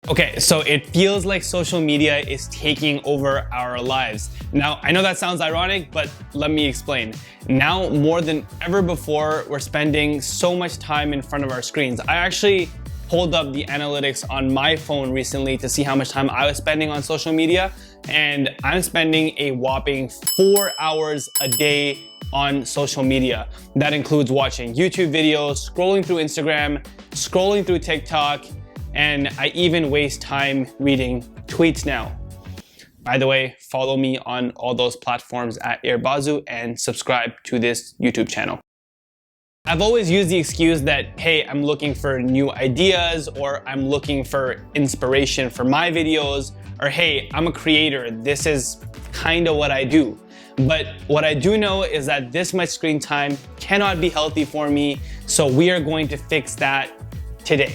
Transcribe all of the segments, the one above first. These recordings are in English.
Okay, so it feels like social media is taking over our lives. Now, I know that sounds ironic, but let me explain. Now, more than ever before, we're spending so much time in front of our screens. I actually pulled up the analytics on my phone recently to see how much time I was spending on social media, and I'm spending a whopping 4 hours a day on social media. That includes watching YouTube videos, scrolling through Instagram, scrolling through TikTok, and I even waste time reading tweets now. By the way, follow me on all those platforms at Airbazu and subscribe to this YouTube channel. I've always used the excuse that, hey, I'm looking for new ideas, or I'm looking for inspiration for my videos, or hey, I'm a creator, this is kind of what I do. But what I do know is that this much screen time cannot be healthy for me, so we are going to fix that today.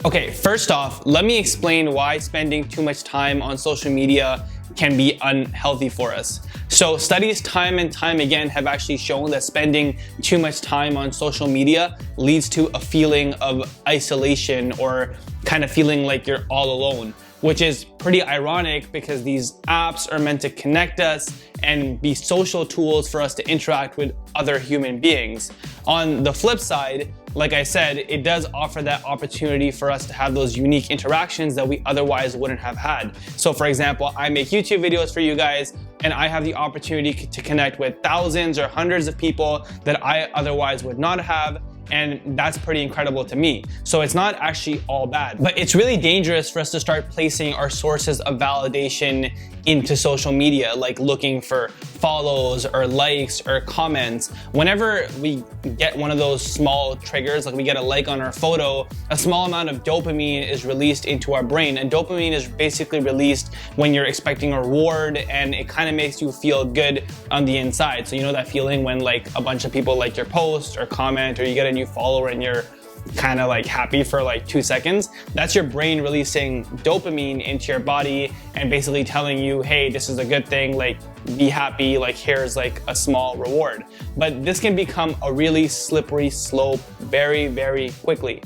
Okay, first off, let me explain why spending too much time on social media can be unhealthy for us. So studies time and time again have actually shown that spending too much time on social media leads to a feeling of isolation, or kind of feeling like you're all alone, which is pretty ironic because these apps are meant to connect us and be social tools for us to interact with other human beings. On the flip side, like I said, it does offer that opportunity for us to have those unique interactions that we otherwise wouldn't have had. So for example, I make YouTube videos for you guys, and I have the opportunity to connect with thousands or hundreds of people that I otherwise would not have. And that's pretty incredible to me. So it's not actually all bad, but it's really dangerous for us to start placing our sources of validation into social media, like looking for follows or likes or comments. Whenever we get one of those small triggers, like we get a like on our photo, a small amount of dopamine is released into our brain. And dopamine is basically released when you're expecting a reward, and it kind of makes you feel good on the inside. So you know that feeling when like a bunch of people like your post or comment, or you get a new follower and you're kind of like happy for like 2 seconds. That's your brain releasing dopamine into your body and basically telling you, hey, this is a good thing, like be happy, like here's like a small reward. But this can become a really slippery slope very, very quickly.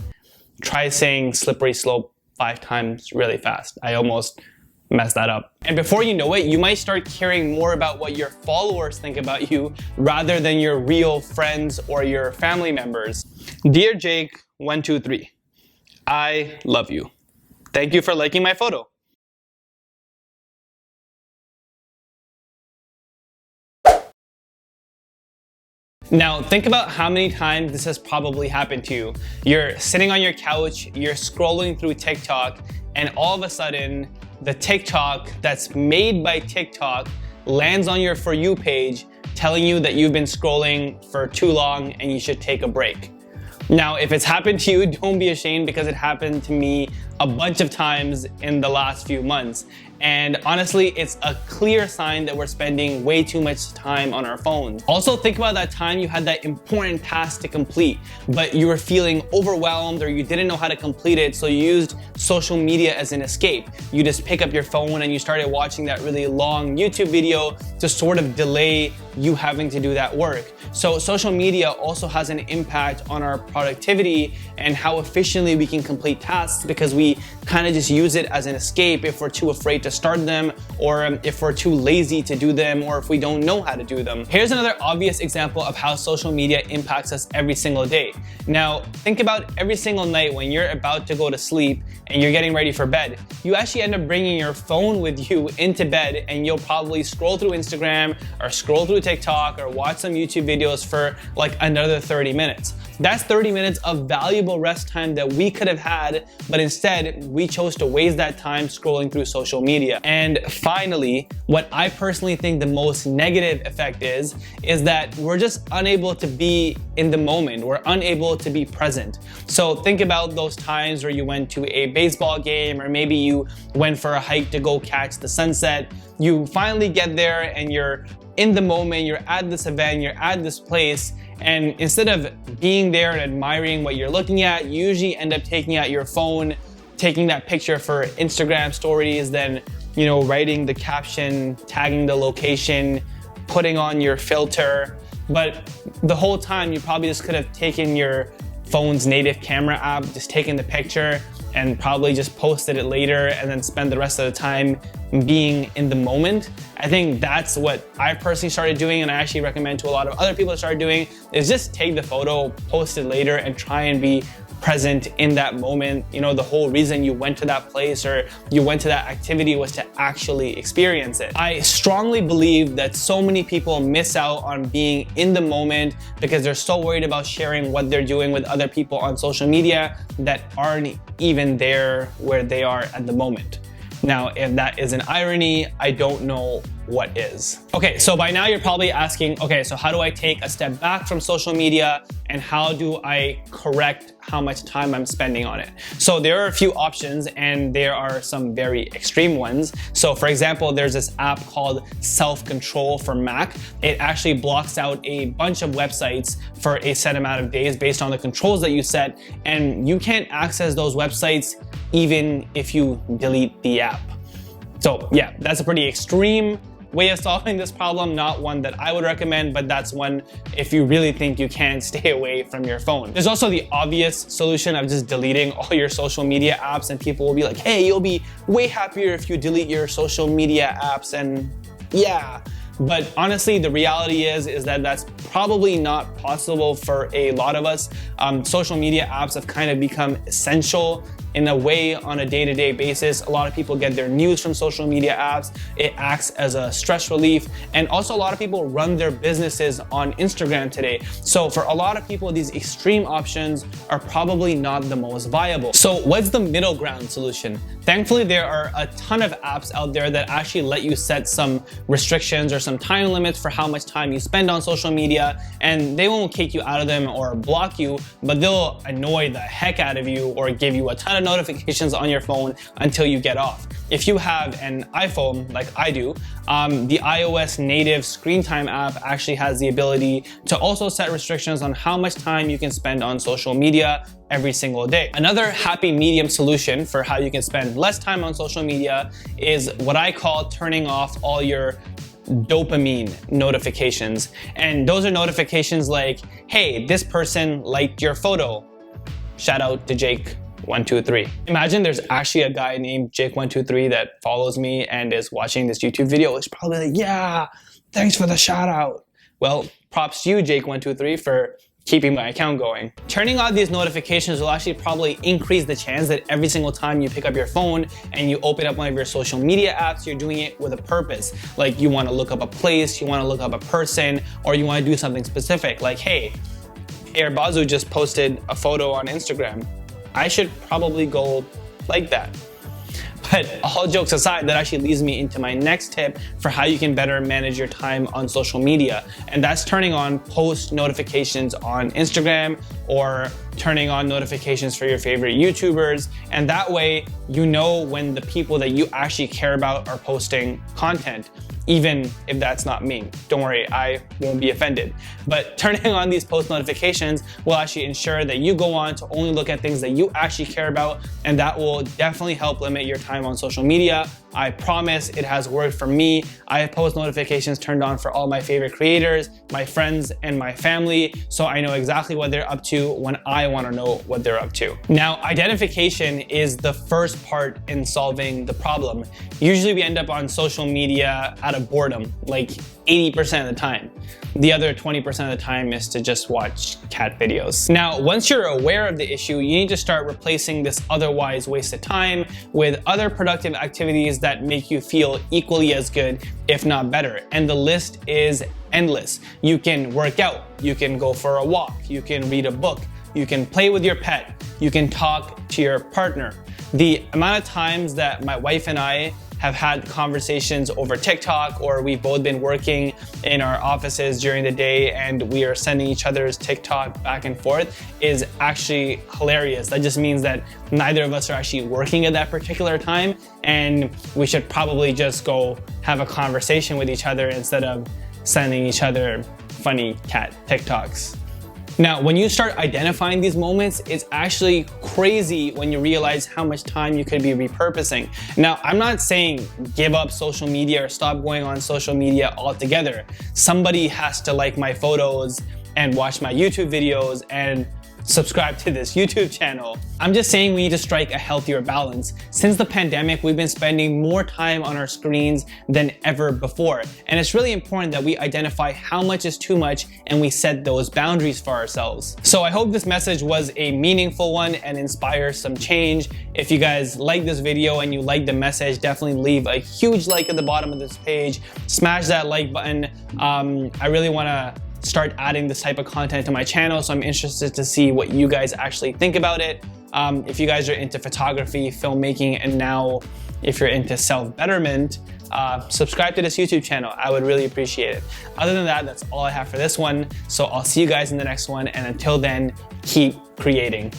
Try saying slippery slope 5 times really fast. I almost mess that up. And before you know it, you might start caring more about what your followers think about you rather than your real friends or your family members. Dear Jake 123, I love you. Thank you for liking my photo. Now, think about how many times this has probably happened to you. You're sitting on your couch, you're scrolling through TikTok, and all of a sudden, the TikTok that's made by TikTok lands on your For You page telling you that you've been scrolling for too long and you should take a break. Now, if it's happened to you, don't be ashamed, because it happened to me a bunch of times in the last few months. And honestly, it's a clear sign that we're spending way too much time on our phones. Also, think about that time you had that important task to complete, but you were feeling overwhelmed or you didn't know how to complete it, so you used social media as an escape. You just pick up your phone and you started watching that really long YouTube video to sort of delay you having to do that work. So social media also has an impact on our productivity and how efficiently we can complete tasks, because we kind of just use it as an escape if we're too afraid to start them, or if we're too lazy to do them, or if we don't know how to do them. Here's another obvious example of how social media impacts us every single day. Now, think about every single night when you're about to go to sleep and you're getting ready for bed. You actually end up bringing your phone with you into bed, and you'll probably scroll through Instagram or scroll through TikTok or watch some YouTube videos for like another 30 minutes. That's 30 minutes of valuable rest time that we could have had, but instead we chose to waste that time scrolling through social media. And finally, what I personally think the most negative effect is that we're just unable to be in the moment. We're unable to be present. So think about those times where you went to a baseball game, or maybe you went for a hike to go catch the sunset. You finally get there and you're in the moment, you're at this event, you're at this place, And instead of being there and admiring what you're looking at, you usually end up taking out your phone, taking that picture for Instagram stories, then, you know, writing the caption, tagging the location, putting on your filter. But the whole time you probably just could have taken your phone's native camera app, just taken the picture and probably just posted it later and then spend the rest of the time being in the moment. I think that's what I personally started doing, and I actually recommend to a lot of other people to start doing, is just take the photo, post it later, and try and be present in that moment. You know, the whole reason you went to that place or you went to that activity was to actually experience it. I strongly believe that so many people miss out on being in the moment because they're so worried about sharing what they're doing with other people on social media that aren't even there where they are at the moment. Now, if that is an irony, I don't know what is. Okay, so by now you're probably asking, okay, so how do I take a step back from social media and how do I correct how much time I'm spending on it? So there are a few options and there are some very extreme ones. So for example, there's this app called Self-Control for Mac. It actually blocks out a bunch of websites for a set amount of days based on the controls that you set, and you can't access those websites even if you delete the app. So yeah, that's a pretty extreme way of solving this problem, not one that I would recommend, but that's one if you really think you can stay away from your phone. There's also the obvious solution of just deleting all your social media apps, and people will be like, hey, you'll be way happier if you delete your social media apps, and yeah. But honestly, the reality is that that's probably not possible for a lot of us. Social media apps have kind of become essential in a way on a day-to-day basis. A lot of people get their news from social media apps. It acts as a stress relief. And also a lot of people run their businesses on Instagram today. So for a lot of people, these extreme options are probably not the most viable. So what's the middle ground solution? Thankfully, there are a ton of apps out there that actually let you set some restrictions or some time limits for how much time you spend on social media, and they won't kick you out of them or block you, but they'll annoy the heck out of you or give you a ton of notifications on your phone until you get off. If you have an iPhone like I do, the iOS native screen time app actually has the ability to also set restrictions on how much time you can spend on social media every single day. Another happy medium solution for how you can spend less time on social media is what I call turning off all your dopamine notifications. And those are notifications like, hey, this person liked your photo. Shout out to Jake123. Imagine there's actually a guy named Jake123 that follows me and is watching this YouTube video. It's probably like, yeah, thanks for the shout out. Well, props to you, Jake123, for keeping my account going. Turning on these notifications will actually probably increase the chance that every single time you pick up your phone and you open up one of your social media apps, you're doing it with a purpose. Like you want to look up a place, you want to look up a person, or you want to do something specific. Like, hey, Air Bazoo just posted a photo on Instagram. I should probably go like that. But all jokes aside, that actually leads me into my next tip for how you can better manage your time on social media. And that's turning on post notifications on Instagram or turning on notifications for your favorite YouTubers. And that way, you know when the people that you actually care about are posting content, even if that's not me. Don't worry, I won't be offended. But turning on these post notifications will actually ensure that you go on to only look at things that you actually care about, and that will definitely help limit your time on social media. I promise it has worked for me. I have post notifications turned on for all my favorite creators, my friends, and my family, so I know exactly what they're up to when I want to know what they're up to. Now, identification is the first part in solving the problem. Usually we end up on social media out of boredom, like 80% of the time. The other 20% of the time is to just watch cat videos. Now, once you're aware of the issue, you need to start replacing this otherwise wasted time with other productive activities that make you feel equally as good, if not better. And the list is endless. You can work out, you can go for a walk, you can read a book, you can play with your pet, you can talk to your partner. The amount of times that my wife and I have had conversations over TikTok, or we've both been working in our offices during the day and we are sending each other's TikTok back and forth, is actually hilarious. That just means that neither of us are actually working at that particular time, and we should probably just go have a conversation with each other instead of sending each other funny cat TikToks. Now, when you start identifying these moments, it's actually crazy when you realize how much time you could be repurposing. Now, I'm not saying give up social media or stop going on social media altogether. Somebody has to like my photos and watch my YouTube videos and subscribe to this YouTube channel. I'm just saying we need to strike a healthier balance. Since the pandemic, we've been spending more time on our screens than ever before. And it's really important that we identify how much is too much and we set those boundaries for ourselves. So I hope this message was a meaningful one and inspires some change. If you guys like this video and you like the message, definitely leave a huge like at the bottom of this page. Smash that like button. I really want to start adding this type of content to my channel, so I'm interested to see what you guys actually think about it. If you guys are into photography, filmmaking, and now if you're into self-betterment, subscribe to this YouTube channel. I would really appreciate it. Other than that, that's all I have for this one. So I'll see you guys in the next one, and until then, keep creating.